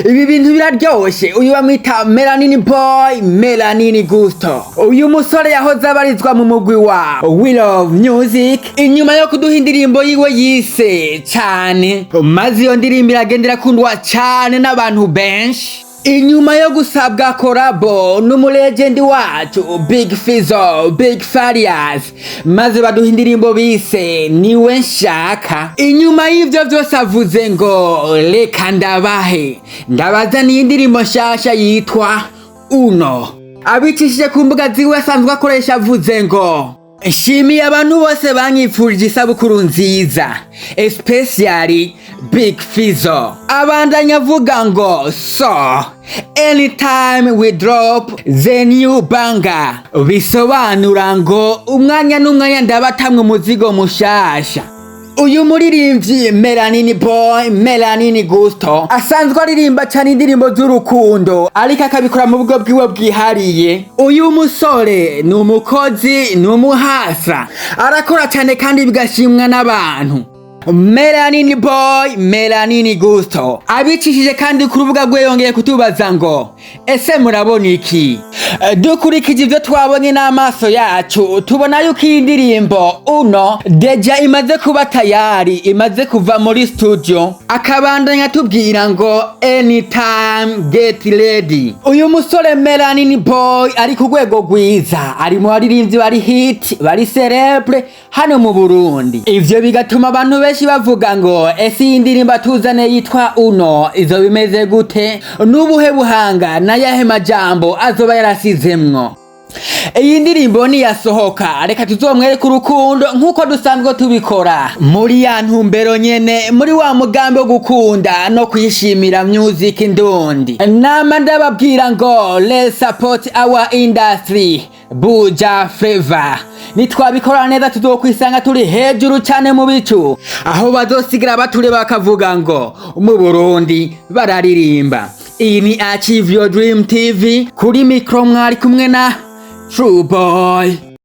ibi bintu biraryoshe. Uyu bamwita Melanin boy, Melanin gusto. Uyu musore yahoze abarizwa mu mugwi wa We Love Music, inyuma yo kuduha indirimbo yiwe yise Cyane, maze iyo ndirimbo iragendera kundwa cyane n'abantu benshi. Inyuma yo gusabwa korabo n'umulegendi wacu Big Fizzo, Big Farious, maze baduha indirimbo bise Niwe Nshaka. Inyuma y'ivyo vyose avuze ngo reka ndabazaniye indirimbo nshasha yitwa Uno. Abicishije ku mbuga ziwe asanzwe akoresha avuze ngo nshimiye abantu bose banyifurije isabukuru nziza, especially Big Fizzo. Abandanya avuga ngo so anytime we drop the new banger, bisobanura ngo umwanya n'umwanya ndabatamwe umuzigo mushasha. Uyu muririmbyi Melanin boy, Melanin gusto, asanzwe aririmba cyane indirimbo z'urukundo ariko akabikora mu bwo bwiwe bwihariye. Uyu musore ni umukozi, ni umuhasa, arakora cyane kandi bigashimwa n'abantu. Melanin boy, Melanin gusto, abicishije kandi ku rubuga rwe yongeye kutubaza ngo ese murabona iki? Dukurikije ivyo twabonye n'amaso yacu tubona yuko iyi ndirimbo Uno deja imaze kuba tayari, imaze kuva muri studio. Akabandanya tubwira ngo anytime get ready. Uyu musore Melanin boy ari ku rwego rwiza, ari mu baririmbyi bari hit, bari celebre hano mu Burundi. Ivyo bigatuma abantu benshi bavuga ngo ese iyi ndirimbo atuzane yitwa Uno izo bimeze gute, n'ubuhe buhanga na yahe majambo azoba yarasizemwo. Iyi ndirimbo niyasohoka reka tuzomwereka urukundo nkuko dusanzwe tubikora muri ya ntumbero nyene, muri wa mugambi wo gukunda no kwishimira music ndundi. Nama ndababwira ngo let's support our industry, buja flavor. Nitwabikora neza tuzokwisanga turi hejuru cyane mu bicu, aho bazosigira batureba bakavuga ngo mu Burundi bararirimba. Iyi ni Achieve Your Dream TV, kuri mikro mwari kumwe na True Boy.